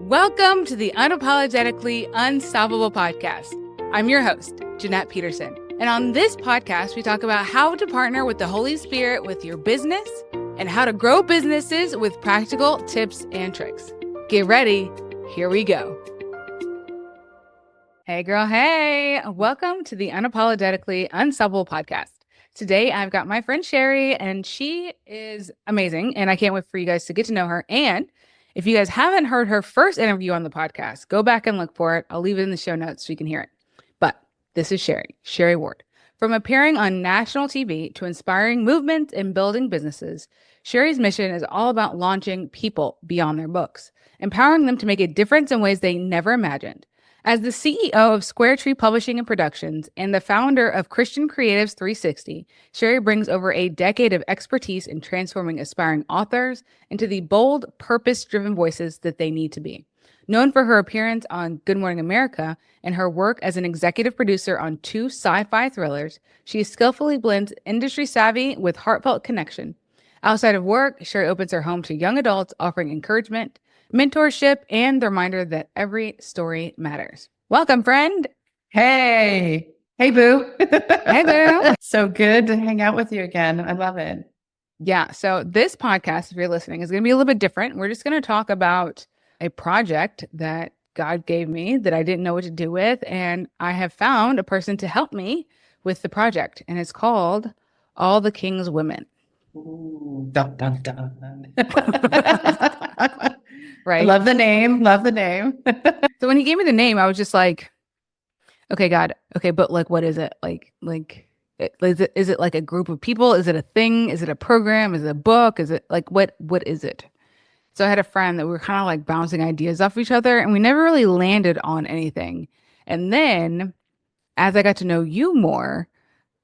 Welcome to the Unapologetically Unstoppable podcast. I'm your host, Jeanette Peterson. And on this podcast, we talk about how to partner with the Holy Spirit with your business and how to grow businesses with practical tips and tricks. Get ready. Here we go. Hey, girl. Hey, welcome to the Unapologetically Unstoppable podcast. Today, I've got my friend Sherry, and she is amazing. And I can't wait for you guys to get to know her. And if you guys haven't heard her first interview on the podcast, go back and look for it. I'll leave it in the show notes so you can hear it. But this is Sherry Ward. From appearing on national TV to inspiring movement and building businesses, Sherry's mission is all about launching people beyond their books, empowering them to make a difference in ways they never imagined. As the CEO of Square Tree Publishing and Productions and the founder of Christian Creatives 360, Sherry brings over a decade of expertise in transforming aspiring authors into the bold, purpose-driven voices that they need to be. Known for her appearance on Good Morning America and her work as an executive producer on 2 sci-fi thrillers, she skillfully blends industry savvy with heartfelt connection. Outside of work, Sherry opens her home to young adults, offering encouragement, mentorship, and the reminder that every story matters. Welcome, friend. Hey, boo. Hey, boo. So good to hang out with you again. I love it. Yeah. So this podcast, if you're listening, is going to be a little bit different. We're just going to talk about a project that God gave me that I didn't know what to do with. And I have found a person to help me with the project. And it's called All the King's Women. Ooh, dun, dun, dun. Right. Love the name. So when he gave me the name, I was just like, okay, God. Okay. But like, what is it? Is it like a group of people? Is it a thing? Is it a program? Is it a book? Is it like, what is it? So I had a friend that we were kind of like bouncing ideas off each other and we never really landed on anything. And then as I got to know you more,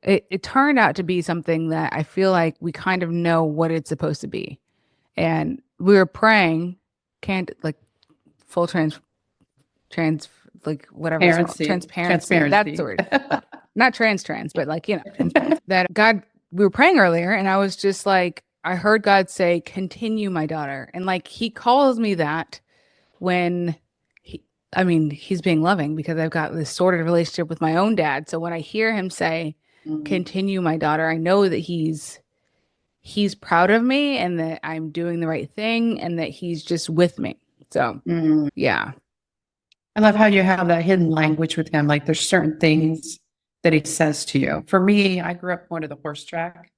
it turned out to be something that I feel like we kind of know what it's supposed to be. And we were praying, full transparency. That's the word. Not trans, but that God, we were praying earlier and I was just like, I heard God say, continue, my daughter. And like, he calls me that when he's being loving because I've got this sordid relationship with my own dad. So when I hear him say, continue, my daughter, I know that he's proud of me and that I'm doing the right thing and that he's just with me. So, yeah. I love how you have that hidden language with him. Like there's certain things that he says to you. For me, I grew up going to the horse track.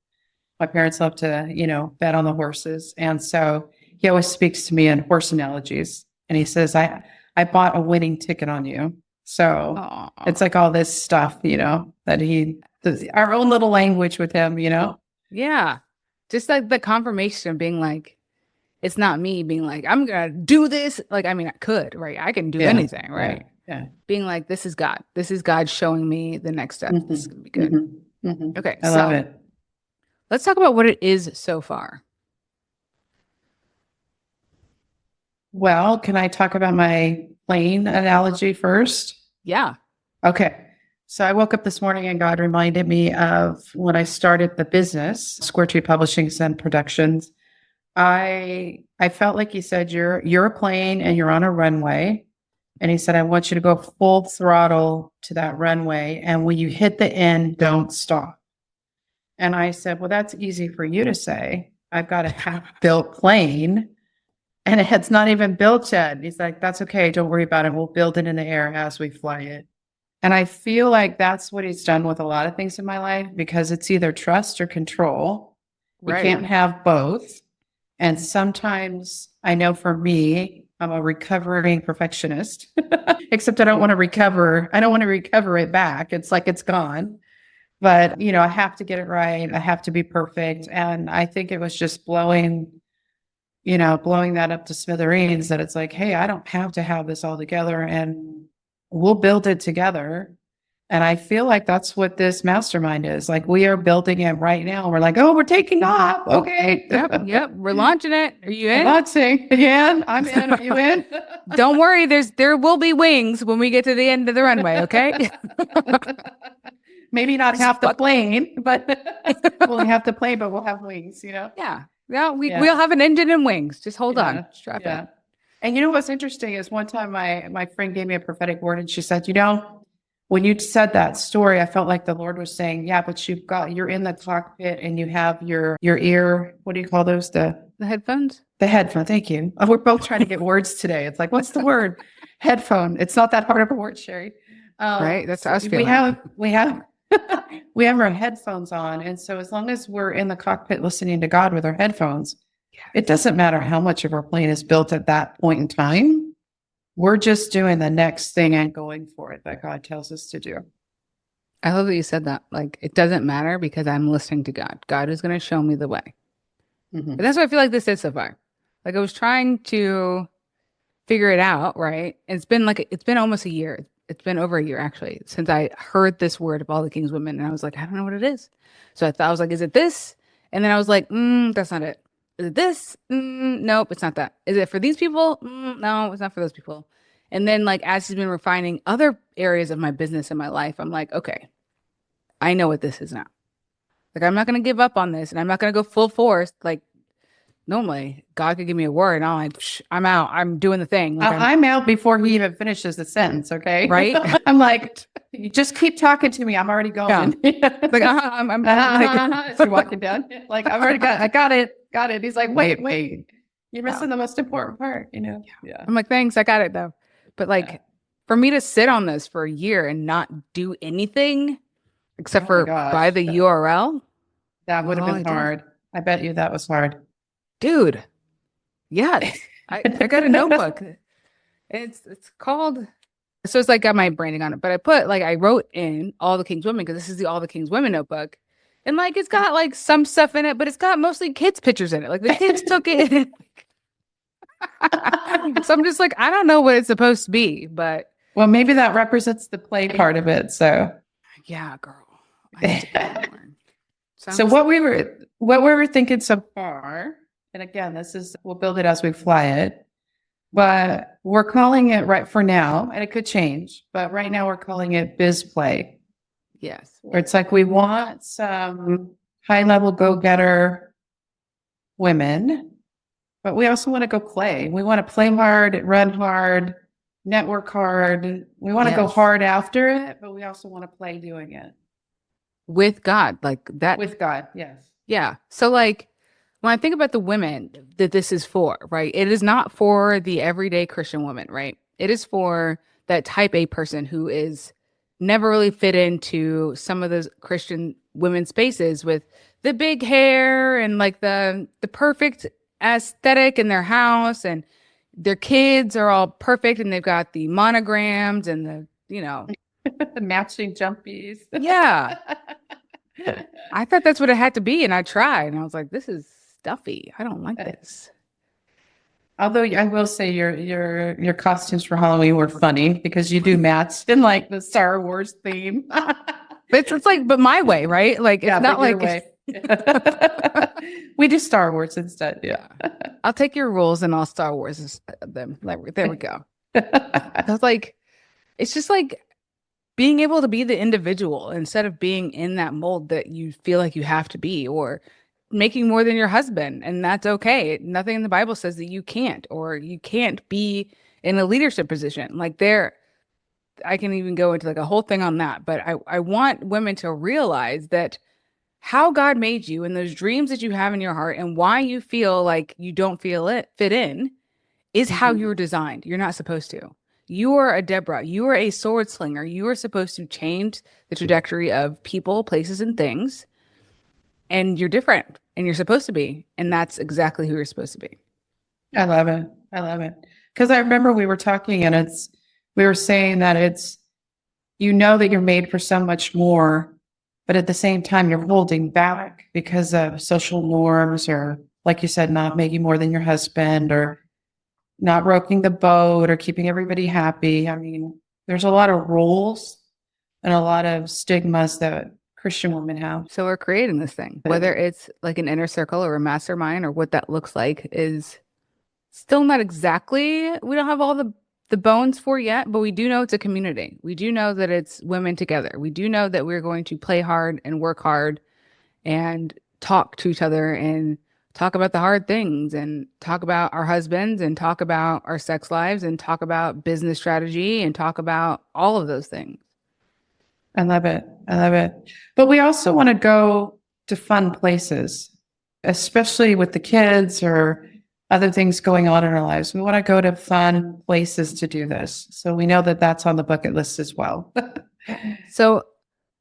My parents love to, bet on the horses. And so he always speaks to me in horse analogies. And he says, I bought a winning ticket on you. So It's like all this stuff, that our own little language with him, Yeah. Just like the confirmation of being like, it's not me being like, I'm going to do this. Like, I could, right? I can do anything, right? Yeah. Being like, this is God. This is God showing me the next step. This is going to be good. Okay. I love it. Let's talk about what it is so far. Well, can I talk about my plane analogy first? Yeah. Okay. So I woke up this morning and God reminded me of when I started the business, Square Tree Publishing and Productions. I felt like he said, you're a plane and you're on a runway. And he said, I want you to go full throttle to that runway. And when you hit the end, don't stop. And I said, well, that's easy for you to say. I've got a half-built plane and it's not even built yet. He's like, that's okay. Don't worry about it. We'll build it in the air as we fly it. And I feel like that's what he's done with a lot of things in my life because it's either trust or control. Right. You can't have both. And sometimes I know for me, I'm a recovering perfectionist, except I don't want to recover. I don't want to recover it back. It's like it's gone. But, I have to get it right. I have to be perfect. And I think it was just blowing that up to smithereens that it's like, hey, I don't have to have this all together and we'll build it together. And I feel like that's what this mastermind is. Like we are building it right now. We're like, oh, we're taking off. Okay. Yep. We're launching it. Are you in? Launching. Yeah, I'm in. Are you in? Don't worry. There will be wings when we get to the end of the runway. Okay. Maybe not half the plane, but we'll have the plane, but we'll have wings, Yeah. Yeah. We'll have an engine and wings. Just hold on. Strap in. And you know what's interesting is one time my friend gave me a prophetic word and she said, when you said that story, I felt like the Lord was saying, yeah, but you're in the cockpit and you have your ear, what do you call those? The headphones? The headphone. Thank you. We're both trying to get words today. It's like, what's the word? Headphone. It's not that hard of a word, Sherry. Right? That's how I was we feeling. have we have our headphones on. And so as long as we're in the cockpit listening to God with our headphones, it doesn't matter how much of our plane is built at that point in time. We're just doing the next thing and going for it that God tells us to do. I love that you said that. Like, it doesn't matter because I'm listening to God. God is going to show me the way. Mhm. And that's what I feel like this is so far. Like, I was trying to figure it out, right? And it's been almost a year. It's been over a year actually since I heard this word of all the king's women, and I was like, I don't know what it is. So I was like, is it this? And then I was like, that's not it. Is it this? Nope, it's not that. Is it for these people? No, it's not for those people. And then like as he's been refining other areas of my business and my life, I'm like, okay, I know what this is now. Like I'm not gonna give up on this, and I'm not gonna go full force. Like normally, God could give me a word, and I'm like, I'm out. I'm doing the thing. Like I'm out before he even finishes the sentence. Okay. right. I'm like, you just keep talking to me. I'm already going. Like I'm like, As you're walking down, like I got it. He's like, wait, you're missing the most important part, Yeah. I'm like, thanks, I got it though. But like, for me to sit on this for a year and not do anything except Oh my for gosh, buy the URL, that would have all been I did. hard. I bet you that was hard. Dude. Yes, I got a notebook. It's called. So it's like got my branding on it, but I wrote in all the King's Women because this is the All the King's Women notebook. And like it's got like some stuff in it, but it's got mostly kids' pictures in it. Like the kids took it. So I'm just like, I don't know what it's supposed to be, but Well, maybe that represents the play part of it. So, yeah, girl. I need to get more. so what we were thinking so far, and again, we'll build it as we fly it, but we're calling it right for now, and it could change, but right now we're calling it BizPlay, Yes. where it's like we want some high-level go-getter women, but we also want to go play. We want to play hard, run hard, network hard. We want to go Yes. hard after it, but we also want to play doing it. With God, like that. With God, yes. Yeah. So like when I think about the women that this is for, right? It is not for the everyday Christian woman, right? It is for that type A person who is never really fit into some of those Christian women spaces with the big hair and like the perfect aesthetic in their house, and their kids are all perfect and they've got the monograms and The matching jumpies. yeah. I thought that's what it had to be, and I tried, and I was like, "This is stuffy. I don't like this." Although I will say your costumes for Halloween were funny because you do match in like the Star Wars theme. It's like, but my way, right? Like it's not like way. We do Star Wars instead. Yeah. I'll take your rules and I'll Star Wars them. Like, there we go. I was like, it's just like being able to be the individual instead of being in that mold that you feel like you have to be, or making more than your husband, and that's okay. Nothing in the Bible says that you can't, or you can't be in a leadership position. Like I can even go into like a whole thing on that, but I want women to realize that how God made you and those dreams that you have in your heart and why you feel like you don't fit in is how you were designed. You're not supposed to. You are a Deborah. You are a sword slinger. You are supposed to change the trajectory of people, places, and things. And you're different, and you're supposed to be. And that's exactly who you're supposed to be. I love it. I love it. Because I remember we were talking and we were saying that that you're made for so much more, but at the same time, you're holding back because of social norms, or like you said, not making more than your husband, or not rocking the boat, or keeping everybody happy. I mean, there's a lot of rules and a lot of stigmas that Christian women have. So we're creating this thing, whether it's like an inner circle or a mastermind or what that looks like is still not exactly, we don't have all the bones for yet, but we do know it's a community. We do know that it's women together. We do know that we're going to play hard and work hard and talk to each other and talk about the hard things and talk about our husbands and talk about our sex lives and talk about business strategy and talk about all of those things. I love it. I love it. But we also want to go to fun places, especially with the kids or other things going on in our lives. We want to go to fun places to do this. So we know that that's on the bucket list as well. So,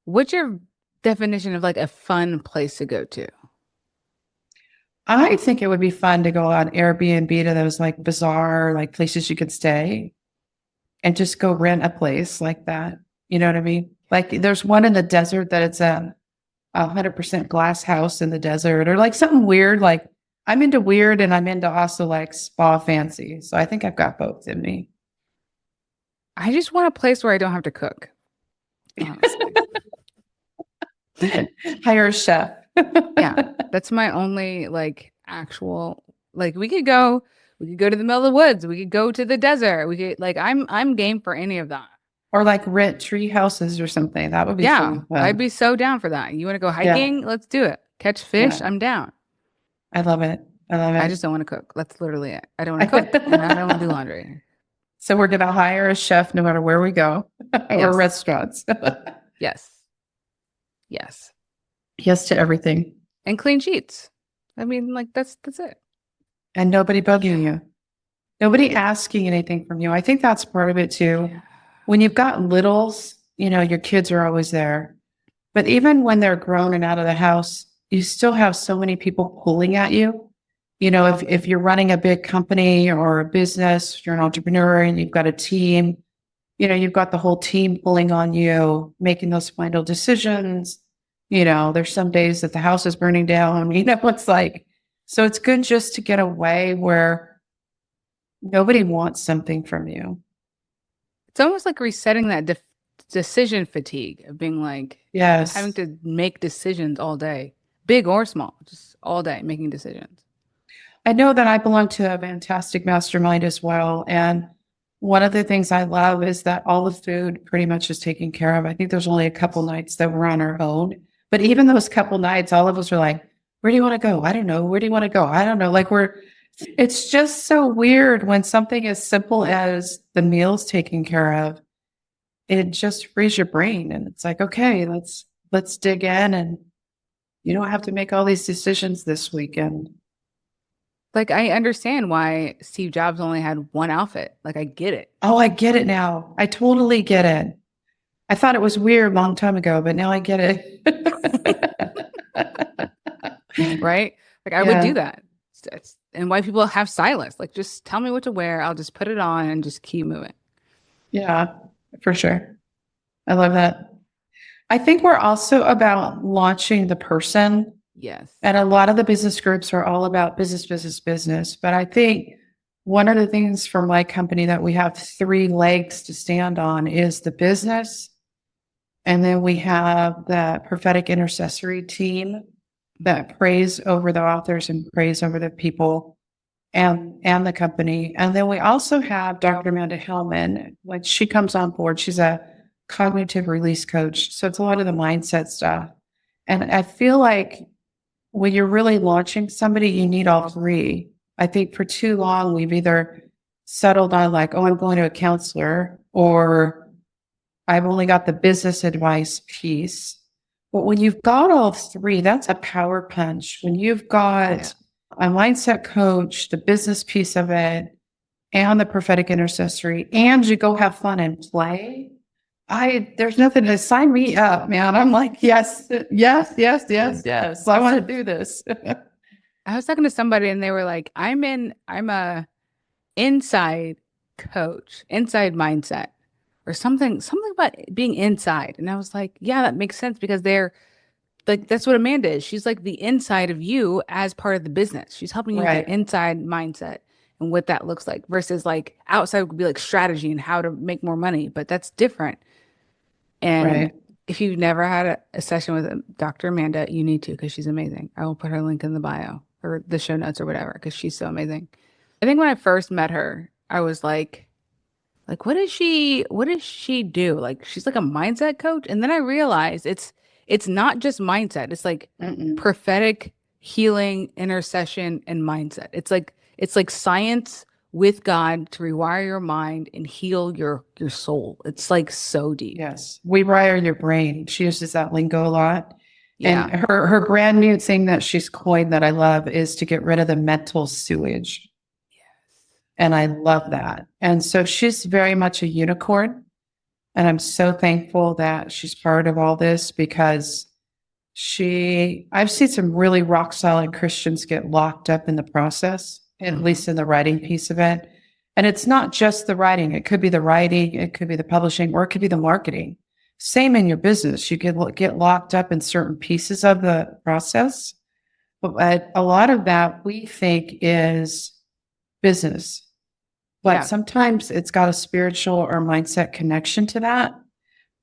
what's your definition of like a fun place to go to? I think it would be fun to go on Airbnb to those like bizarre like places you could stay and just go rent a place like that. You know what I mean? Like there's one in the desert that it's a 100% glass house in the desert or like something weird. Like I'm into weird and I'm into also like spa fancy. So I think I've got both in me. I just want a place where I don't have to cook. Honestly. Hire a chef. Yeah, that's my only like actual like we could go to the middle of the woods, we could go to the desert. We could like I'm game for any of that. Or like rent tree houses or something. That would be Yeah, fun. I'd be so down for that. You want to go Yeah, hiking? Let's do it. Catch fish? yeah. I'm down. I love it. I love I it. just don't want to cook. That's literally it. I don't want to cook and I don't want to do laundry. So we're going to hire a chef no matter where we go or Yes. restaurants. Yes. Yes. Yes to everything. And clean sheets. I mean, like that's it. And nobody bugging you. Nobody asking anything from you. I think that's part of it too. Yeah. When you've got littles, you know, your kids are always there. But even when they're grown and out of the house, you still have so many people pulling at you. You know, if you're running a big company or a business, you're an entrepreneur and you've got a team, you know, you've got the whole team pulling on you, making those final decisions. You know, there's some days that the house is burning down, you know, it's like, so it's good just to get away where nobody wants something from you. It's almost like resetting that decision fatigue of being like Yes. having to make decisions all day, big or small, just all day making decisions. I know that I belong to a fantastic mastermind as well. And one of the things I love is that all the food pretty much is taken care of. I think there's only a couple nights that we're on our own. But even those couple nights, all of us are like, where do you want to go? I don't know. Where do you want to go? I don't know. Like it's just so weird when something as simple as the meals taken care of, it just frees your brain. And it's like, okay, let's dig in and you don't have to make all these decisions this weekend. Like I understand why Steve Jobs only had one outfit. Like I get it. Oh, I get it now. I totally get it. I thought it was weird a long time ago, but now I get it. Right? Like I would do that. And why people have stylists. Like just tell me what to wear. I'll just put it on and just keep moving. Yeah, for sure. I love that. I think we're also about launching the person. Yes. And a lot of the business groups are all about business, business, business. But I think one of the things for my company that we have 3 legs to stand on is the business. And then we have the prophetic intercessory team that prays over the authors and prays over the people and the company. And then we also have Dr. Amanda Hellman. When she comes on board, she's a cognitive release coach. So it's a lot of the mindset stuff. And I feel like when you're really launching somebody, you need all 3. I think for too long, we've either settled on like, oh, I'm going to a counselor, or I've only got the business advice piece. But when you've got all 3, that's a power punch. When you've got a mindset coach, the business piece of it, and the prophetic intercessory, and you go have fun and play, there's nothing to sign me up, man. I'm like, yes. I want to do this. I was talking to somebody and they were like, I'm a inside coach, inside mindset, or something about being inside. And I was like, yeah, that makes sense because they're like, that's what Amanda is. She's like the inside of you as part of the business. She's helping you with the inside mindset and what that looks like versus like outside would be like strategy and how to make more money, but that's different. And if you've never had a session with Dr. Amanda, you need to because she's amazing. I will put her link in the bio or the show notes or whatever because she's so amazing. I think when I first met her, I was like, what does she do? Like she's like a mindset coach. And then I realized it's not just mindset. It's like prophetic healing, intercession, and mindset. It's like science with God to rewire your mind and heal your soul. It's like so deep. Yes. We wire your brain. She uses that lingo a lot. And Yeah. her brand new thing that she's coined that I love is to get rid of the mental sewage. And I love that. And so she's very much a unicorn. And I'm so thankful that she's part of all this because I've seen some really rock solid Christians get locked up in the process, at least in the writing piece of it. And it's not just the writing. It could be the writing, it could be the publishing, or it could be the marketing. Same in your business. You could get locked up in certain pieces of the process. But a lot of that we think is business. But Yeah. sometimes it's got a spiritual or mindset connection to that.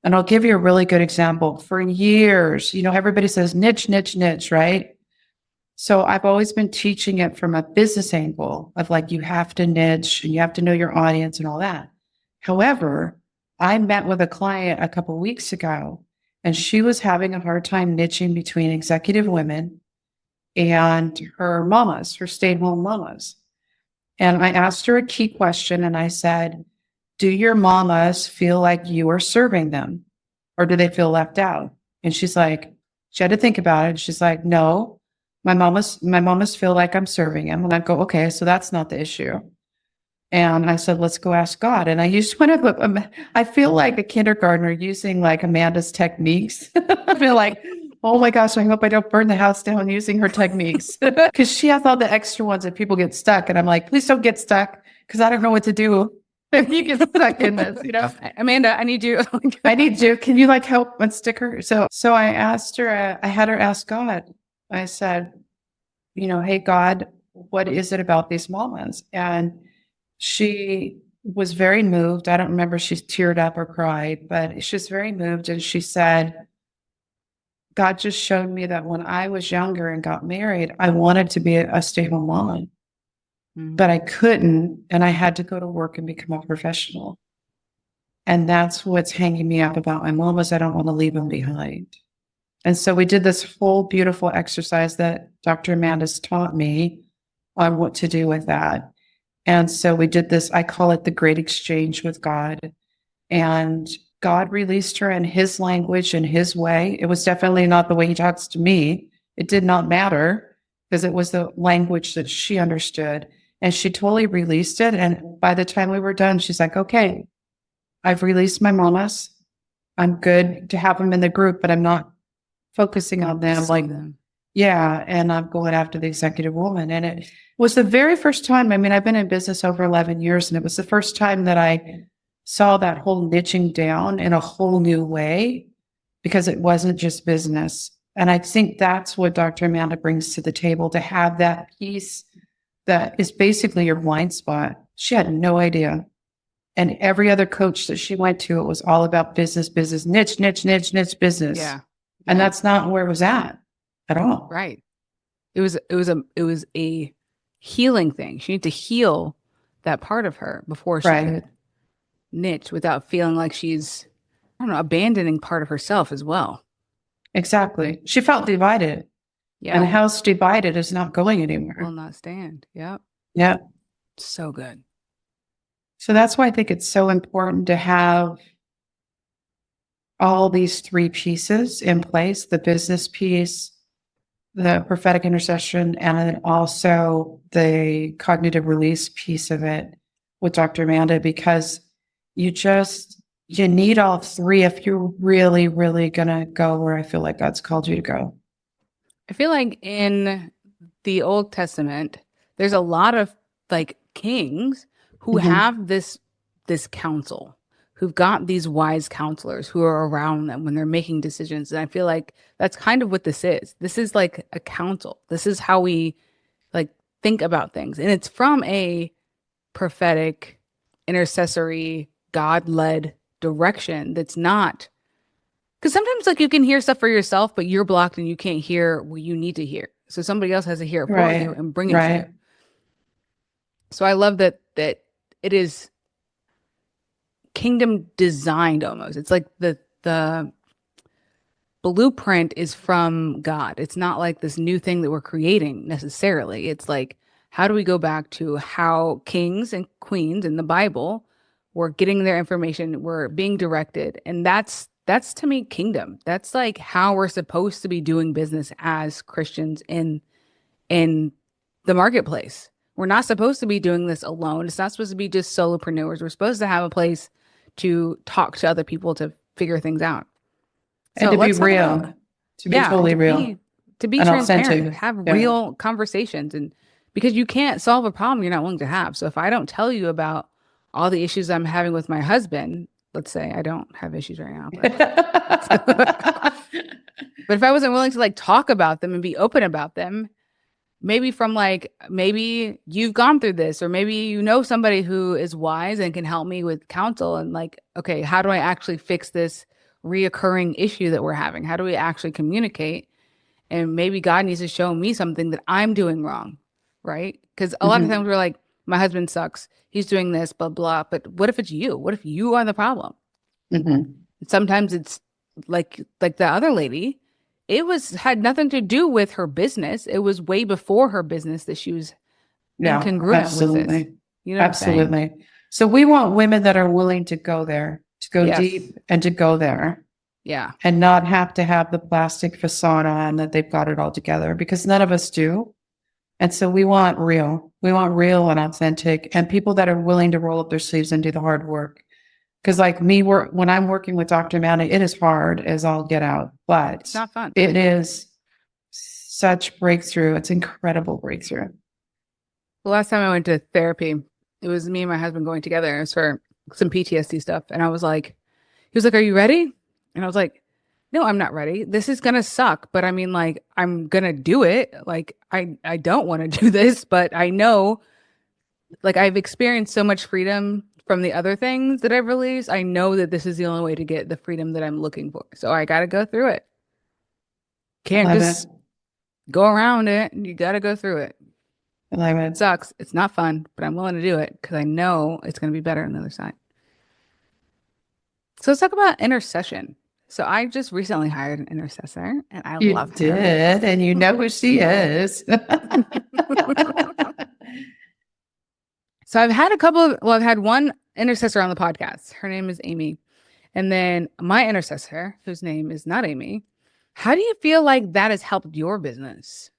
And I'll give you a really good example. For years, everybody says niche, niche, niche, right? So I've always been teaching it from a business angle of like, you have to niche and you have to know your audience and all that. However, I met with a client a couple of weeks ago and she was having a hard time niching between executive women and her mamas, her stay-at-home mamas. And I asked her a key question and I said, do your mamas feel like you are serving them or do they feel left out? And she had to think about it. She's like, no, my mamas feel like I'm serving them. And I go, okay, so that's not the issue. And I said, let's go ask God. And I used one of I feel like a kindergartner using like Amanda's techniques. I feel like, oh my gosh, I hope I don't burn the house down using her techniques because she has all the extra ones that people get stuck. And I'm like, please don't get stuck because I don't know what to do if you get stuck in this, Amanda, I need you. I need you. Can you like help and stick her? So I asked her, I had her ask God. I said, hey, God, what is it about these mamas? And she was very moved. I don't remember if she teared up or cried, but she was very moved. And she said, God just showed me that when I was younger and got married, I wanted to be a stable mom, but I couldn't. And I had to go to work and become a professional. And that's what's hanging me up about my mom is I don't want to leave them behind. And so we did this whole beautiful exercise that Dr. Amanda's taught me on what to do with that. And so we did this, I call it the great exchange with God. And God released her in his language and his way. It was definitely not the way he talks to me. It did not matter because it was the language that she understood. And she totally released it. And by the time we were done, she's like, okay, I've released my mamas. I'm good to have them in the group, but I'm not focusing on them. Yeah. And I'm going after the executive woman. And it was the very first time, I've been in business over 11 years, and it was the first time that I saw that whole niching down in a whole new way because it wasn't just business. And I think that's what Dr. Amanda brings to the table, to have that piece that is basically your blind spot. She had no idea. And every other coach that she went to, it was all about business, niche, niche, niche, niche business. Yeah. And that's not where it was at all. Right. It was a healing thing. She needed to heal that part of her before she could niche without feeling like she's, I don't know, abandoning part of herself as well. Exactly. She felt divided. Yeah. And a house divided is not going anywhere. Will not stand. Yep. Yep. So good. So that's why I think it's so important to have all these three pieces in place, the business piece, the prophetic intercession, and then also the cognitive release piece of it with Dr. Amanda, because you need all three if you're really, really going to go where I feel like God's called you to go. I feel like in the Old Testament, there's a lot of like kings who have this counsel, who've got these wise counselors who are around them when they're making decisions. And I feel like that's kind of what this is. This is like a counsel. This is how we like think about things. And it's from a prophetic, intercessory, God-led direction that's not, because sometimes like you can hear stuff for yourself, but you're blocked and you can't hear what you need to hear. So somebody else has to hear it for you and bring it to you. So I love that it is kingdom designed almost. It's like the blueprint is from God. It's not like this new thing that we're creating necessarily. It's like, how do we go back to how kings and queens in the Bible were getting their information, were being directed. And that's to me kingdom. That's like how we're supposed to be doing business as Christians in the marketplace. We're not supposed to be doing this alone. It's not supposed to be just solopreneurs. We're supposed to have a place to talk to other people to figure things out. And So to be let's talk real, about, to be yeah, totally real to be and transparent, to authentic. have Yeah. real conversations. And because you can't solve a problem you're not willing to have. So if I don't tell you about all the issues I'm having with my husband, let's say I don't have issues right now, but if I wasn't willing to like talk about them and be open about them, maybe from like, maybe you've gone through this, or maybe you know somebody who is wise and can help me with counsel and like, okay, how do I actually fix this reoccurring issue that we're having? How do we actually communicate? And maybe God needs to show me something that I'm doing wrong, right? Because a lot of times we're like, my husband sucks. He's doing this, blah, blah. But what if it's you? What if you are the problem? Mm-hmm. Sometimes it's like the other lady. It had nothing to do with her business. It was way before her business that she was Yeah, incongruent with absolutely. this. You know what I'm saying? Absolutely. So we want women that are willing to go there, to go Yes. deep and to go there Yeah. and not have to have the plastic facade on that they've got it all together, because none of us do. And so we want real. We want real and authentic and people that are willing to roll up their sleeves and do the hard work. Because like me, when I'm working with Dr. Manny, it is hard as all get out, but It's not fun. it is such breakthrough. It's incredible breakthrough. The last time I went to therapy, it was me and my husband going together. It was for some PTSD stuff. And I was like, he was like, "Are you ready?" And I was like, "No, I'm not ready. This is gonna suck, but I mean, like, I'm gonna do it. Like, I don't want to do this, but I know, like, I've experienced so much freedom from the other things that I've released. I know that this is the only way to get the freedom that I'm looking for. So I got to go through it. Can't Love just it. go around it. You got to go through it. I love It it. sucks. It's not fun, but I'm willing to do it because I know it's going to be better on the other side. So let's talk about intercession. So I just recently hired an intercessor and I You love her. did, and you know who she is. So I've had I've had one intercessor on the podcast. Her name is Amy. And then my intercessor, whose name is not Amy. How do you feel like that has helped your business?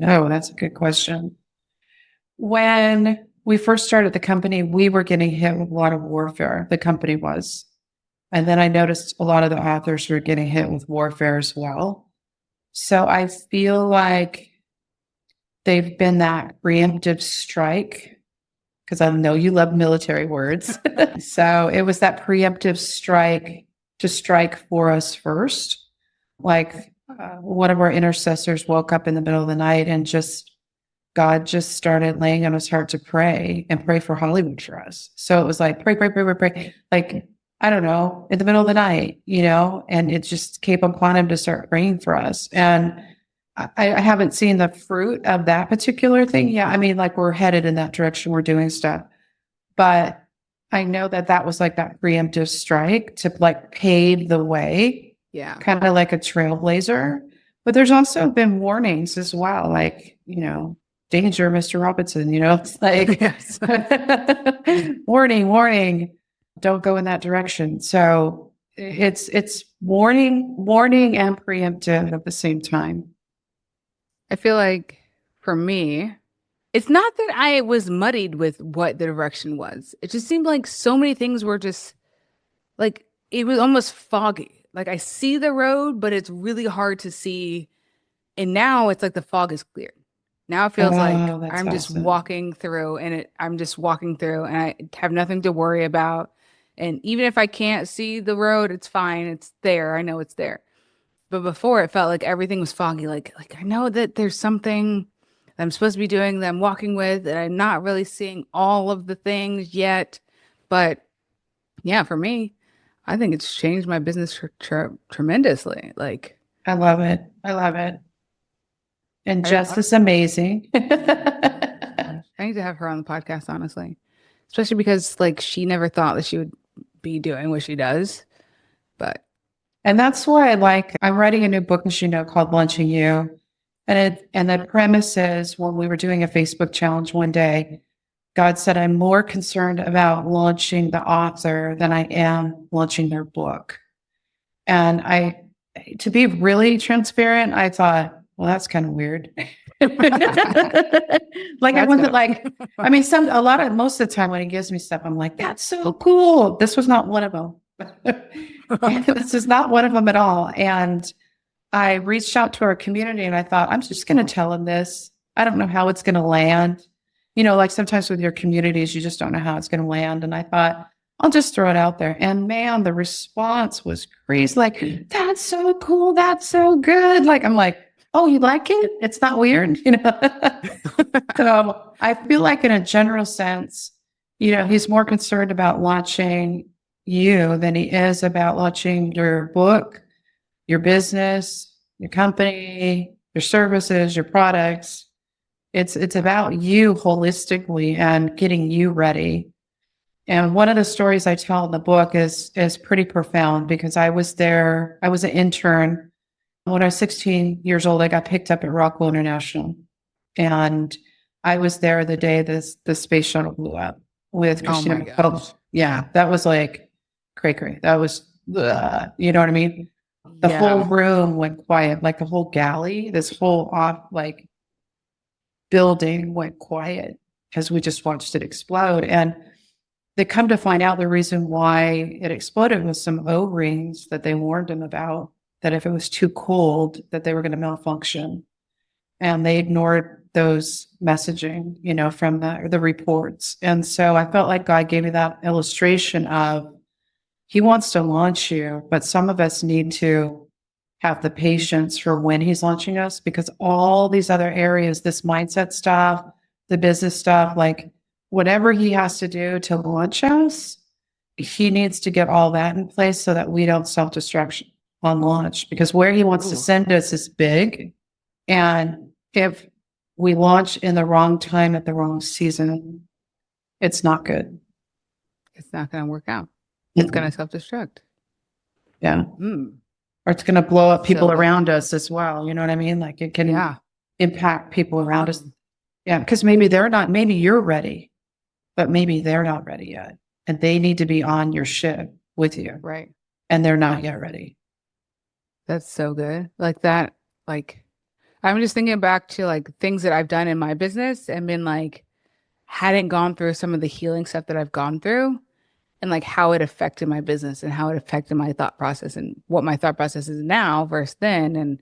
Oh, that's a good question. When we first started the company, we were getting hit with a lot of warfare. The company was. And then I noticed a lot of the authors were getting hit with warfare as well. So I feel like they've been that preemptive strike, because I know you love military words. So it was that preemptive strike to strike for us first. Like one of our intercessors woke up in the middle of the night and God just started laying on his heart to pray and pray for Hollywood for us. So it was like, pray, pray, pray, pray, pray. Like, I don't know, in the middle of the night, and it just came upon him to start praying for us. And I haven't seen the fruit of that particular thing. Yeah, I mean, like we're headed in that direction. We're doing stuff. But I know that was like that preemptive strike to like pave the way. Yeah. Kind of like a trailblazer. But there's also been warnings as well, like, danger, Mr. Robinson, it's like, Yes. warning, warning, don't go in that direction. So it's warning and preemptive at the same time. I feel like for me, it's not that I was muddied with what the direction was. It just seemed like so many things were just like, it was almost foggy. Like I see the road, but it's really hard to see. And now it's like the fog is cleared. Now it feels like That's I'm just awesome. walking through I'm just walking through and I have nothing to worry about. And even if I can't see the road, it's fine. It's there. I know it's there. But before it felt like everything was foggy. Like I know that there's something that I'm supposed to be doing that I'm walking with and I'm not really seeing all of the things yet. But yeah, for me, I think it's changed my business tremendously. Like I love it. I love it. And I Jess is amazing. I need to have her on the podcast, honestly. Especially because like she never thought that she would be doing what she does. But And that's why I'm writing a new book, as you know, called Launching You. And the premise is when we were doing a Facebook challenge one day, God said, I'm more concerned about launching the author than I am launching their book. And to be really transparent, I thought, well, that's kind of weird. I wasn't most of the time when he gives me stuff, I'm like, that's so cool. This was not one of them. This is not one of them at all. And I reached out to our community and I thought, I'm just going to tell him this. I don't know how it's going to land. Like sometimes with your communities, you just don't know how it's going to land. And I thought, I'll just throw it out there. And man, the response was crazy. Like, that's so cool. That's so good. I'm like, oh, you like it? It's not weird, So I feel like in a general sense, he's more concerned about launching you than he is about launching your book, your business, your company, your services, your products. It's about you holistically and getting you ready. And one of the stories I tell in the book is pretty profound because I was there. I was an intern. When I was 16 years old, I got picked up at Rockwell International. And I was there the day the space shuttle blew up with Christina. Oh, yeah, that was like cray-cray. That was, you know what I mean? The whole room went quiet, like the whole galley, this whole building went quiet because we just watched it explode. And they come to find out the reason why it exploded was some O-rings that they warned them about, that if it was too cold, that they were going to malfunction. And they ignored those messaging, from the reports. And so I felt like God gave me that illustration of he wants to launch you, but some of us need to have the patience for when he's launching us, because all these other areas, this mindset stuff, the business stuff, whatever he has to do to launch us, he needs to get all that in place so that we don't self-destruct on launch, because where he wants to send us is big. And if we launch in the wrong time at the wrong season, it's not good. It's not going to work out. It's going to self-destruct. Yeah. Or it's going to blow up people around us as well. You know what I mean? It can impact people around us. Yeah. Because maybe you're ready, but maybe they're not ready yet. And they need to be on your ship with you. Right. And they're not yet ready. That's so good. I'm just thinking back to things that I've done in my business and been hadn't gone through some of the healing stuff that I've gone through, and how it affected my business and how it affected my thought process and what my thought process is now versus then. And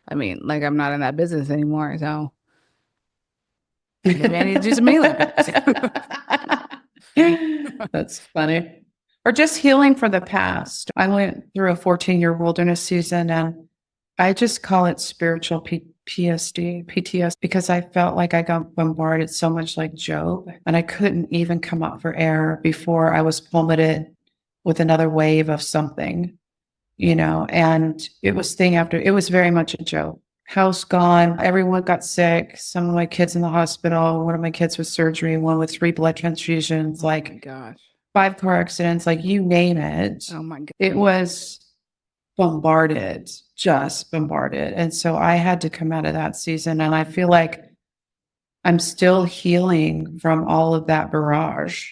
I mean, I'm not in that business anymore. So maybe I need to do some healing. That's funny. Or just healing for the past. I went through a 14-year wilderness season, and I just call it spiritual PTSD, because I felt like I got bombarded so much like Job, and I couldn't even come up for air before I was plummeted with another wave of something, and it was very much a Job. House gone, everyone got sick, some of my kids in the hospital, one of my kids with surgery, one with 3 blood transfusions, oh my gosh, 5 car accidents, you name it. Oh my God. It was just bombarded. And so I had to come out of that season. And I feel like I'm still healing from all of that barrage.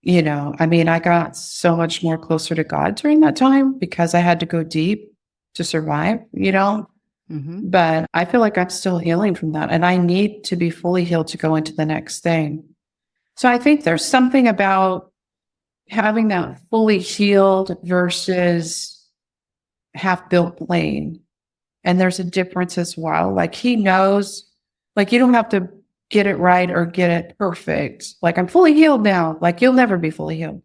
I got so much more closer to God during that time because I had to go deep to survive, But I feel like I'm still healing from that. And I need to be fully healed to go into the next thing. So I think there's something about having that fully healed versus half-built plane. And there's a difference as well. He knows, you don't have to get it right or get it perfect. I'm fully healed now. You'll never be fully healed.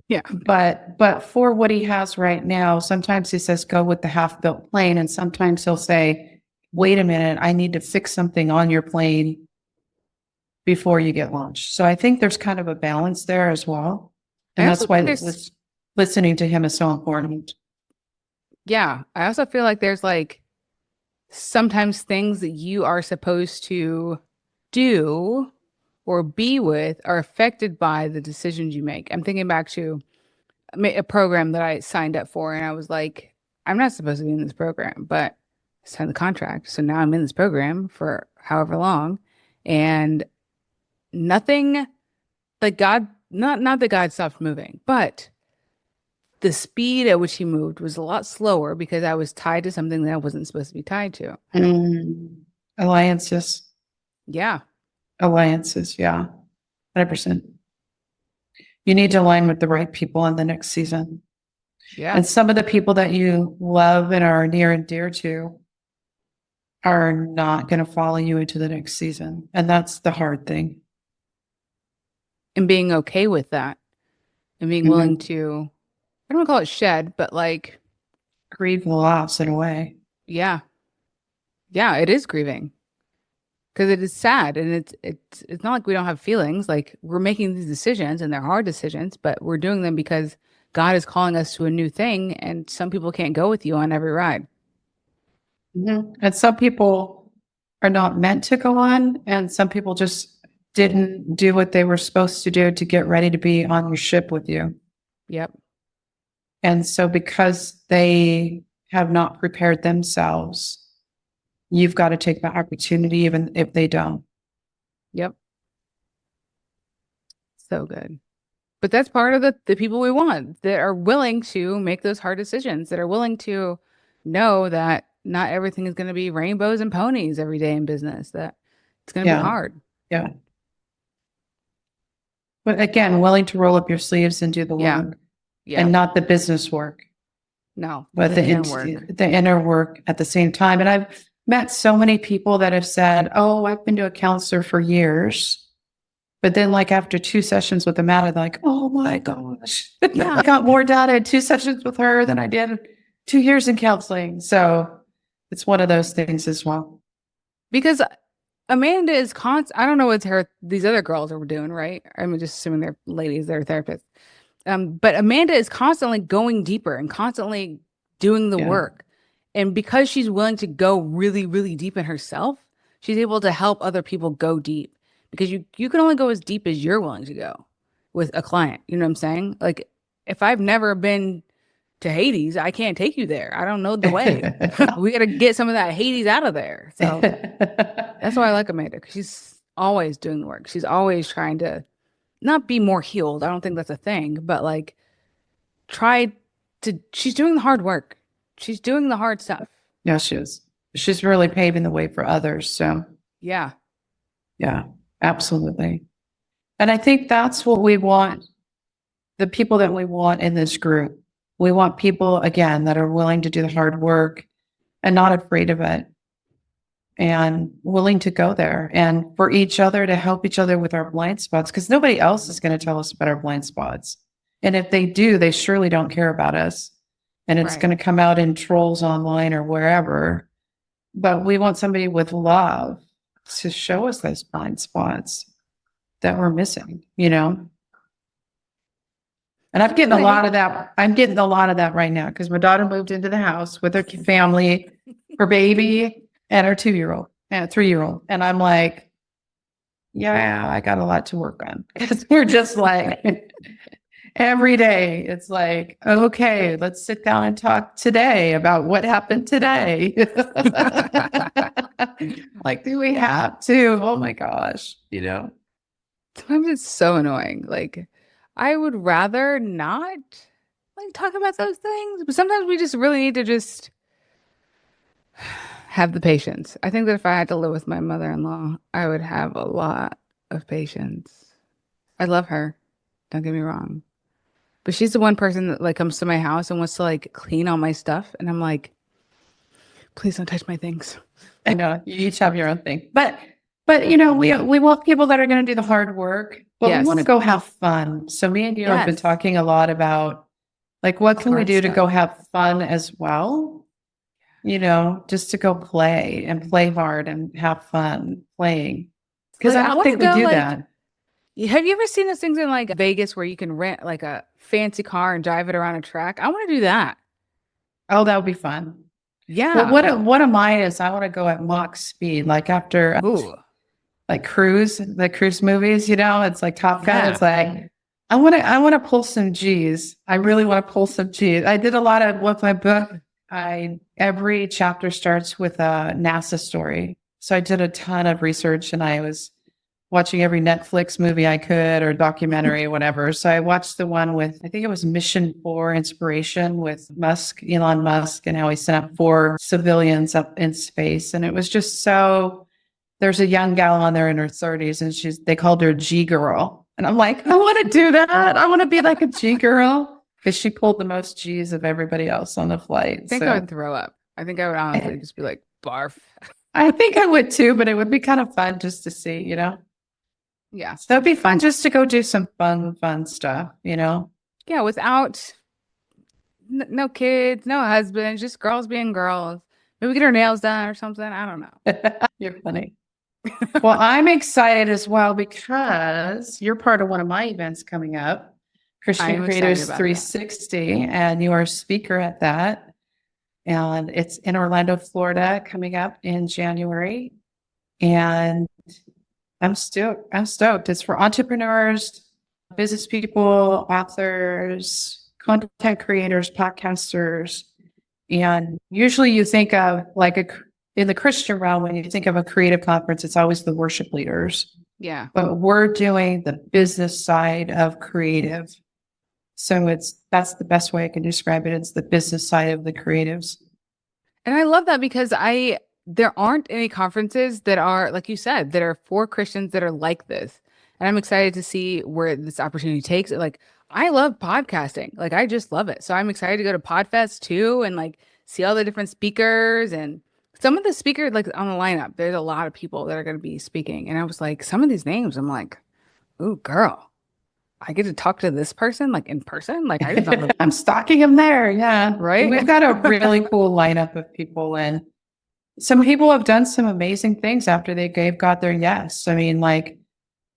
Yeah. But for what he has right now, sometimes he says, go with the half-built plane. And sometimes he'll say, wait a minute, I need to fix something on your plane before you get launched. So I think there's kind of a balance there as well. And that's why listening to him is so important. Yeah. I also feel like there's sometimes things that you are supposed to do or be with are affected by the decisions you make. I'm thinking back to a program that I signed up for, and I was like, I'm not supposed to be in this program, but I signed the contract. So now I'm in this program for however long. And nothing like God, not that God stopped moving, but the speed at which he moved was a lot slower because I was tied to something that I wasn't supposed to be tied to. Mm. Alliances. Yeah. Alliances. Yeah. 100%. You need to align with the right people in the next season. Yeah. And some of the people that you love and are near and dear to are not going to follow you into the next season. And that's the hard thing. And being okay with that and being willing Mm-hmm. to, I don't want to call it shed, but like, Grieve the loss in a way. yeah, yeah, it is grieving because it is sad and it's not like we don't have feelings. Like we're making these decisions and they're hard decisions, but we're doing them because God is calling us to a new thing, and some people can't go with you on every ride. Mm-hmm. And some people are not meant to go on, and some people just didn't do what they were supposed to do to get ready to be on your ship with you. Yep. And so, because they have not prepared themselves, you've got to take the opportunity, even if they don't. Yep. So good. But that's part of the people we want that are willing to make those hard decisions, that are willing to know that not everything is going to be rainbows and ponies every day in business, that it's going to be Yeah. hard. Yeah. But again, willing to roll up your sleeves and do the Yeah. work, Yeah. and not the business work, No, but the inner work. the inner work at the same time. And I've met so many people that have said, "Oh, I've been to a counselor for years." But then, like, after 2 sessions with Amanda, they're like, "Oh my gosh, Yeah. I got more data in 2 sessions with her than I did 2 years in counseling." So it's one of those things as well. Because Amanda is I don't know what these other girls are doing, right? I'm just assuming they're ladies, they're therapists. But Amanda is constantly going deeper and constantly doing the Yeah. work. And because she's willing to go really, really deep in herself, she's able to help other people go deep. Because you can only go as deep as you're willing to go with a client. You know what I'm saying? Like if I've never been to Hades, I can't take you there. I don't know the way. We got to get some of that Hades out of there. So that's why I like Amanda, because she's always doing the work. She's always trying to not be more healed. I don't think that's a thing, but like she's doing the hard work. She's doing the hard stuff. Yeah, she is. She's really paving the way for others. So Yeah. yeah, absolutely. And I think that's what we want, the people that we want in this group. We want people, again, that are willing to do the hard work and not afraid of it, and willing to go there, and for each other to help each other with our blind spots, because nobody else is going to tell us about our blind spots. And if they do, they surely don't care about us. And it's Right. going to come out in trolls online or wherever. But we want somebody with love to show us those blind spots that we're missing, you know? And I'm getting a lot of that. I'm getting a lot of that right now, because my daughter moved into the house with her family, her baby, and her 2-year-old and 3-year-old. And I'm like, yeah, I got a lot to work on. Because we're just like, every day, it's like, okay, let's sit down and talk today about what happened today. Like, do we have to? Oh my gosh, you know? Sometimes it's so annoying. Like, I would rather not like talk about those things, but sometimes we just really need to just have the patience. I think that if I had to live with my mother-in-law, I would have a lot of patience. I love her. Don't get me wrong. But she's the one person that like comes to my house and wants to like clean all my stuff. And I'm like, please don't touch my things. I know you each have your own thing, but you know, we want people that are going to do the hard work, but we Yes. want to go have fun. So me and you have been Yes. talking a lot about like, what can we Hard do to stuff. go have fun as well? You know, just to go play and play hard and have fun playing. Because Like, I don't wanna think we go, do like, that. Have you ever seen those things in like Vegas where you can rent like a fancy car and drive it around a track? I want to do that. Oh, that would be fun. Yeah. Well, one of mine is I want to go at Mach speed, like after Ooh. like the cruise movies, you know, it's like Top Gun. Yeah. It's like, I want to pull some G's. I really want to pull some G's. I did a lot of with my book. Every chapter starts with a NASA story. So I did a ton of research and I was watching every Netflix movie I could or documentary, whatever. So I watched the one with, I think it was Mission 4 Inspiration with Elon Musk, and how he sent up 4 civilians up in space. And it was just so, there's a young gal on there in her 30s and they called her G girl. And I'm like, I want to do that. I want to be like a G girl, because she pulled the most G's of everybody else on the flight. I think I would throw up. I think I would honestly just be like, barf. I think I would too, but it would be kind of fun just to see, Yeah. So it'd be fun just to go do some fun stuff, Yeah, without no kids, no husbands, just girls being girls. Maybe get her nails done or something. I don't know. You're funny. Well, I'm excited as well because you're part of one of my events coming up, Christian Creators 360, and you are a speaker at that. And it's in Orlando, Florida, coming up in January. And I'm stoked. It's for entrepreneurs, business people, authors, content creators, podcasters. And usually you think of in the Christian realm, when you think of a creative conference, it's always the worship leaders. Yeah. But we're doing the business side of creative. So that's the best way I can describe it. It's the business side of the creatives. And I love that because there aren't any conferences that are, like you said, that are for Christians that are like this. And I'm excited to see where this opportunity takes it. Like, I love podcasting. Like, I just love it. So I'm excited to go to PodFest too and like see all the different speakers, and some of the speakers like on the lineup. There's a lot of people that are going to be speaking. And I was like, some of these names, I'm like, ooh, girl, I get to talk to this person like in person. Like, I didn't know. I'm stalking him there. Yeah. Right. We've got a really cool lineup of people, and some people have done some amazing things after they got their yes. I mean, like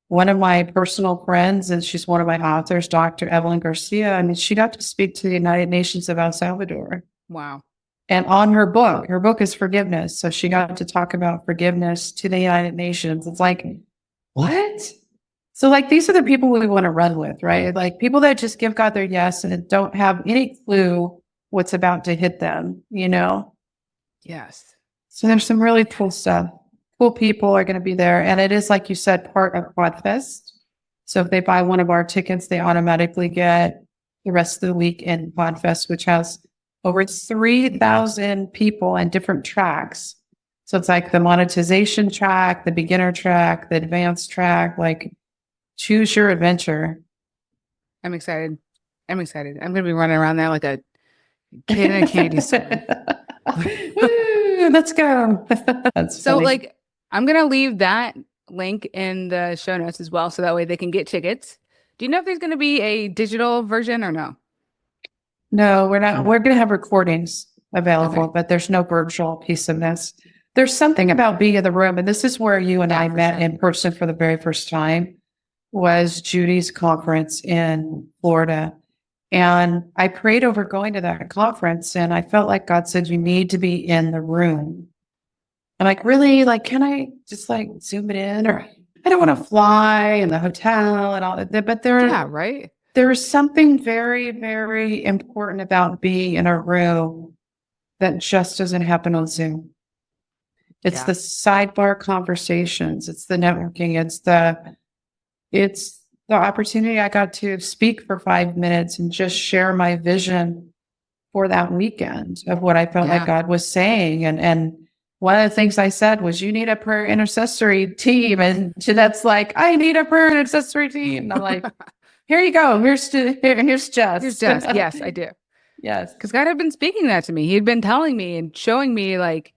one of my personal friends, and she's one of my authors, Dr. Evelyn Garcia. I mean, she got to speak to the United Nations of El Salvador. Wow. And on her book is forgiveness. So she got to talk about forgiveness to the United Nations. It's like, what? So like, these are the people we want to run with, right? Like people that just give God their yes and don't have any clue what's about to hit them, Yes. So there's some really cool stuff. Cool people are going to be there. And it is, like you said, part of PodFest. So if they buy one of our tickets, they automatically get the rest of the week in PodFest, which has over 3,000 people and different tracks. So it's like the monetization track, the beginner track, the advanced track, like choose your adventure. I'm excited. I'm going to be running around there like a kid in a candy store. Woo, let's go. That's so funny. like, I'm going to leave that link in the show notes as well. So that way they can get tickets. Do you know if there's going to be a digital version or no? No, we're not. We're going to have recordings available, Okay. but there's no virtual piece of this. There's something about being in the room. And this is where you and I met in person for the very first time, was Judy's conference in Florida. And I prayed over going to that conference, and I felt like God said, you need to be in the room. I'm like, really? Like, can I just like zoom it in? Or I don't want to fly in the hotel and all that. But right. There is something very, very important about being in a room that just doesn't happen on Zoom. It's the sidebar conversations. It's the networking. It's the opportunity I got to speak for 5 minutes and just share my vision for that weekend of what I felt like God was saying. And one of the things I said was, you need a prayer intercessory team. And Jeanette's like, I need a prayer intercessory team. And I'm like, here you go. Here's Jess. Here's Jess. Yes, I do. Yes. Because God had been speaking that to me. He'd been telling me and showing me like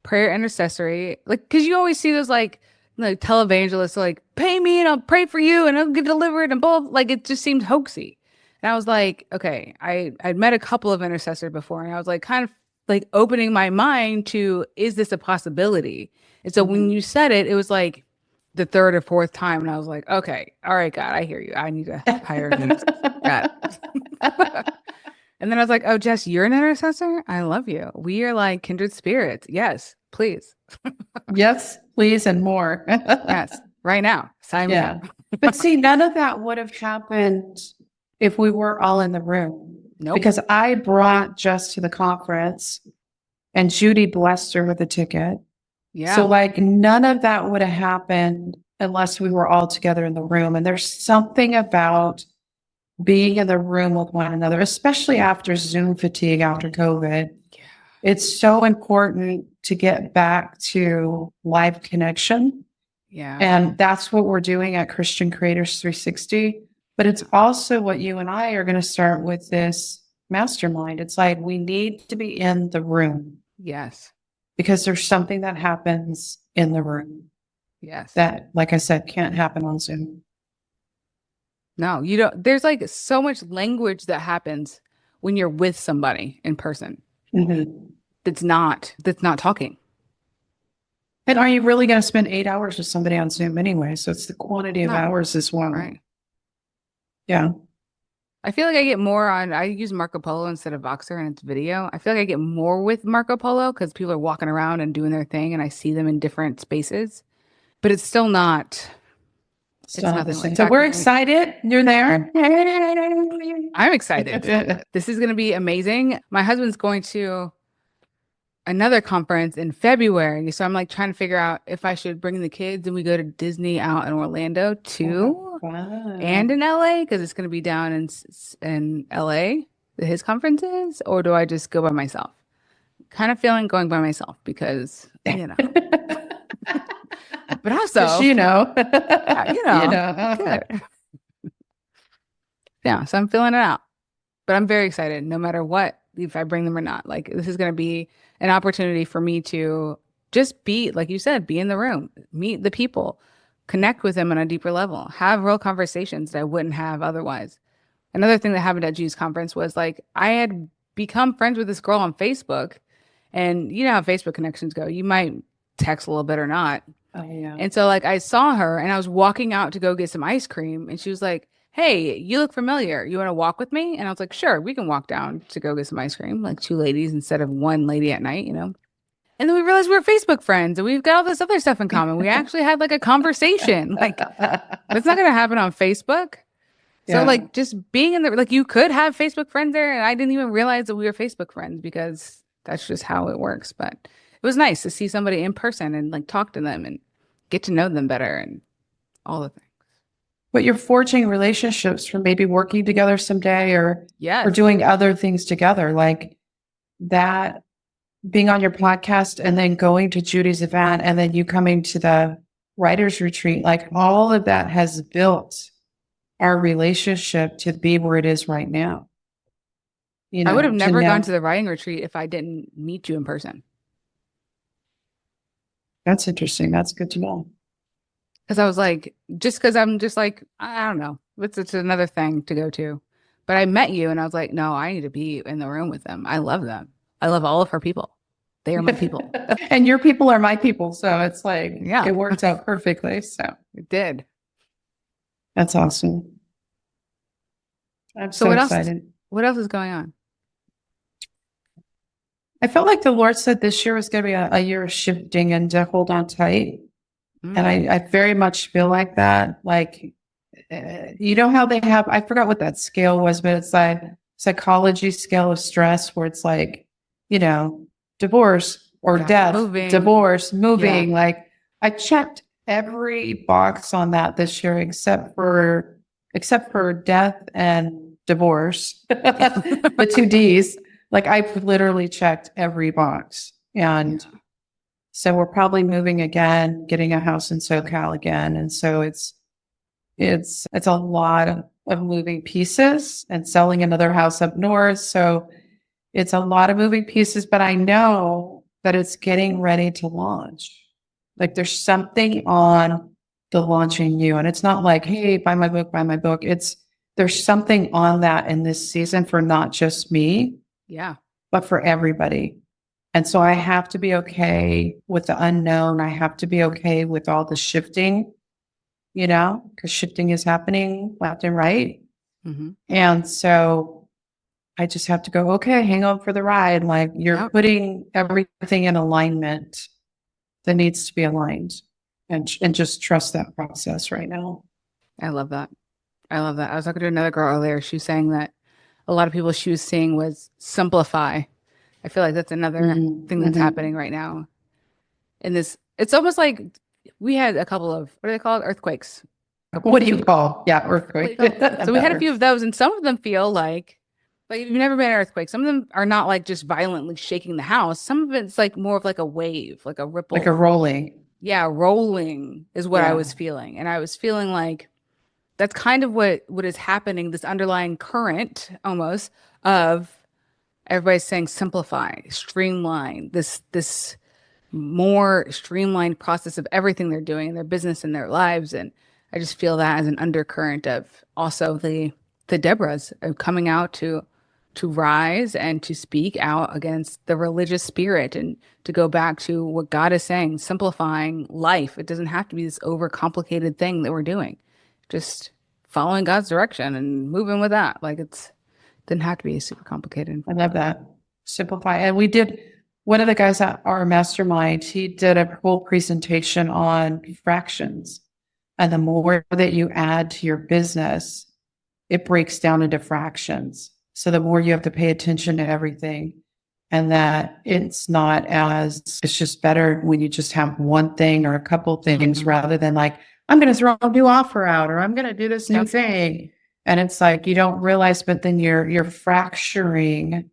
prayer intercessory. Like, because you always see those like televangelists like, pay me and I'll pray for you and I'll get delivered and both. Like, it just seemed hoaxy. And I was like, okay, I'd met a couple of intercessors before, and I was like kind of like opening my mind to, is this a possibility? And so when you said it, it was like the third or fourth time. And I was like, okay, all right, God, I hear you. I need to hire you. Got it. And then I was like, oh, Jess, you're an intercessor? I love you. We are like kindred spirits. Yes, please. Yes, please, and more. Yes, right now. Sign me up. But see, none of that would have happened if we were all in the room. Nope. Because I brought Jess to the conference and Judy blessed her with a ticket. Yeah. So like none of that would have happened unless we were all together in the room. And there's something about being in the room with one another, especially after Zoom fatigue, after COVID. Yeah. It's so important to get back to live connection. Yeah. And that's what we're doing at Christian Creators 360. But it's also what you and I are going to start with this mastermind. It's like we need to be in the room. Yes. Because there's something that happens in the room. Yes. That, like I said, can't happen on Zoom. No, you don't. There's like so much language that happens when you're with somebody in person. Mm-hmm. That's not talking. And are you really going to spend 8 hours with somebody on Zoom anyway? So it's the quantity of hours as well. Right. Yeah. I feel like I get more I use Marco Polo instead of Voxer and it's video. I feel like I get more with Marco Polo because people are walking around and doing their thing and I see them in different spaces. But it's still not. It's not the nothing same. like So that. we're excited. You're there. I'm excited. This is going to be amazing. My husband's going to another conference in February. So I'm like trying to figure out if I should bring the kids and we go to Disney out in Orlando too. Wow. And in LA because it's going to be down in LA that his conference is, or do I just go by myself? Kind of feeling going by myself because but also you know, good. Yeah, so I'm feeling it out, but I'm very excited no matter what, if I bring them or not. Like this is going to be an opportunity for me to just be, like you said, be in the room, meet the people, connect with them on a deeper level, have real conversations that I wouldn't have otherwise. Another thing that happened at G's conference was like I had become friends with this girl on Facebook, and you know how Facebook connections go. You might text a little bit or not. Oh, yeah. And so like I saw her and I was walking out to go get some ice cream and she was like, "Hey, you look familiar. You want to walk with me?" And I was like, "Sure, we can walk down to go get some ice cream, like two ladies instead of one lady at night, you know." And then we realized we were Facebook friends and we've got all this other stuff in common. We actually had like a conversation. Like that's not going to happen on Facebook. So like just being in the, like you could have Facebook friends there and I didn't even realize that we were Facebook friends because that's just how it works. But it was nice to see somebody in person and like talk to them and get to know them better and all the things. But you're forging relationships for maybe working together someday or Yes. doing other things together, like that, being on your podcast and then going to Judy's event and then you coming to the writer's retreat. Like all of that has built our relationship to be where it is right now. You know, I would have never gone to the writing retreat if I didn't meet you in person. That's interesting. That's good to know. Because I was like, just because I'm just like, I don't know. It's another thing to go to. But I met you and I was like, no, I need to be in the room with them. I love them. I love all of her people. They are my people. And your people are my people. So it's like, yeah, it worked out perfectly. So it did. That's awesome. I'm so excited. What else is going on? I felt like the Lord said this year was going to be a year of shifting and to hold on tight. And I very much feel like that. Like, you know how they have, I forgot what that scale was, but it's like psychology scale of stress where it's like, you know, divorce or death, moving. Divorce, moving. Yeah. Like I checked every box on that this year, except for death and divorce, the two D's. Like I've literally checked every box. And so we're probably moving again, getting a house in SoCal again. And so it's a lot of moving pieces and selling another house up north. So it's a lot of moving pieces, but I know that it's getting ready to launch. Like there's something on the launching you. And it's not like, hey, buy my book, buy my book. There's something on that in this season for not just me. Yeah. But for everybody. And so I have to be okay with the unknown. I have to be okay with all the shifting, you know, because shifting is happening left and right. Mm-hmm. And so I just have to go, okay, hang on for the ride. Like you're putting everything in alignment that needs to be aligned and just trust that process right now. I love that. I love that. I was talking to another girl earlier. She was saying that a lot of people she was seeing was simplify. I feel like that's another thing that's happening right now. In this, it's almost like we had a couple of, what are they called? Earthquakes. What do you call? Yeah, earthquake. So we had a few of those, and some of them feel like if you've never been in an earthquake, some of them are not like just violently shaking the house. Some of it's like more of like a wave, like a ripple. Like a rolling. Yeah, rolling is what I was feeling. And I was feeling like that's kind of what is happening, this underlying current almost of everybody's saying simplify, streamline, this more streamlined process of everything they're doing in their business and their lives. And I just feel that as an undercurrent of also the Deborahs of coming out to rise and to speak out against the religious spirit and to go back to what God is saying, simplifying life. It doesn't have to be this overcomplicated thing that we're doing. Just following God's direction and moving with that. Like it didn't have to be super complicated. I love that. Simplify. And we did, one of the guys at our mastermind, he did a whole presentation on fractions. And the more that you add to your business, it breaks down into fractions. So the more you have to pay attention to everything, and that it's just better when you just have one thing or a couple things rather than like, I'm going to throw a new offer out, or I'm going to do this new thing. And it's like, you don't realize, but then you're fracturing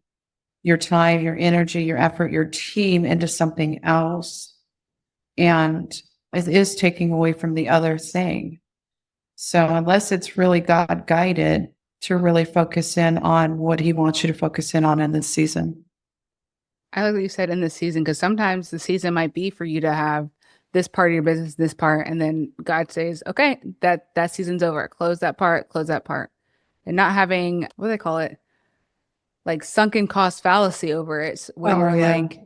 your time, your energy, your effort, your team into something else. And it is taking away from the other thing. So unless it's really God guided to really focus in on what he wants you to focus in on in this season. I like what you said in this season, because sometimes the season might be for you to have this part of your business, this part, and then God says, okay, that season's over. Close that part. And not having, what do they call it? Like sunken cost fallacy over it. Where you're like,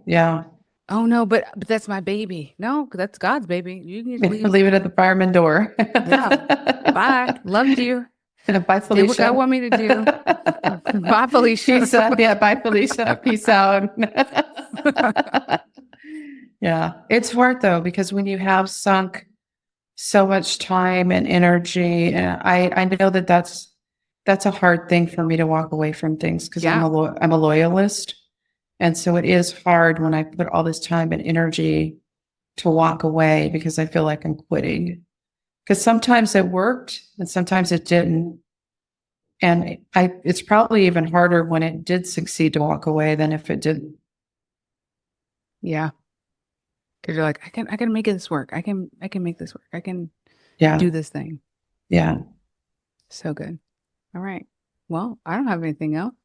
oh no, but that's my baby. No, that's God's baby. You can leave it at the fireman door. Yeah. Bye. Loved you. Bye, Felicia. Do what God want me to do. Bye, Felicia. Peace out. Yeah, bye, Felicia. Peace out. Yeah. It's hard though, because when you have sunk so much time and energy, and I know that's a hard thing for me to walk away from things, because I'm a loyalist. And so it is hard when I put all this time and energy to walk away, because I feel like I'm quitting. Because sometimes it worked and sometimes it didn't. And it's probably even harder when it did succeed to walk away than if it didn't. Yeah. Because you're like, I can make this work. I can make this work. I can do this thing. Yeah. So good. All right. Well, I don't have anything else.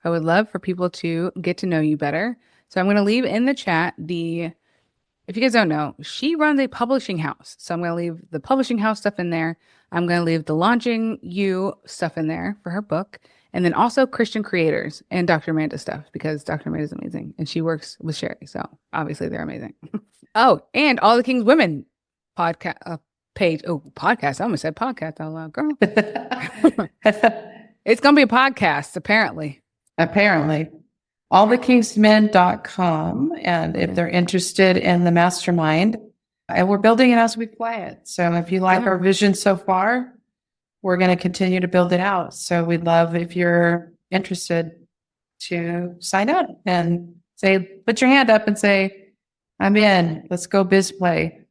I would love for people to get to know you better. So I'm going to leave in the chat if you guys don't know, she runs a publishing house. So I'm going to leave the publishing house stuff in there. I'm going to leave the Launching You stuff in there for her book. And then also Christian creators and Dr. Amanda stuff, because Dr. Amanda is amazing. And she works with Sherry. So obviously they're amazing. Oh, and All the King's Women podcast page. Oh, podcast. I almost said podcast out loud, girl. It's going to be a podcast, apparently. allthekingsmen.com. And if they're interested in the mastermind, and we're building it as we play it. So if you like our vision so far, we're going to continue to build it out. So we'd love if you're interested to sign up and put your hand up and say, I'm in. Let's go BizPlay.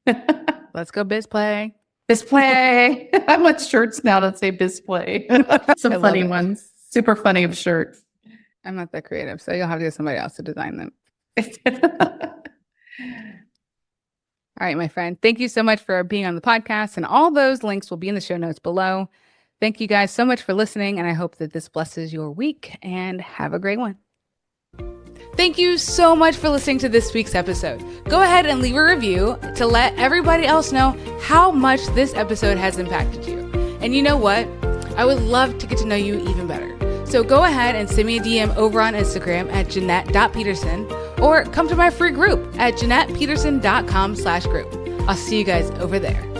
Let's go BizPlay. BizPlay. I want shirts now that say BizPlay. Some funny ones. Super funny of shirts. I'm not that creative, so you'll have to get somebody else to design them. All right, my friend. Thank you so much for being on the podcast, and all those links will be in the show notes below. Thank you guys so much for listening, and I hope that this blesses your week, and have a great one. Thank you so much for listening to this week's episode. Go ahead and leave a review to let everybody else know how much this episode has impacted you. And you know what? I would love to get to know you even better. So go ahead and send me a DM over on Instagram at Jeanette.Peterson, or come to my free group at JeanettePeterson.com/group. I'll see you guys over there.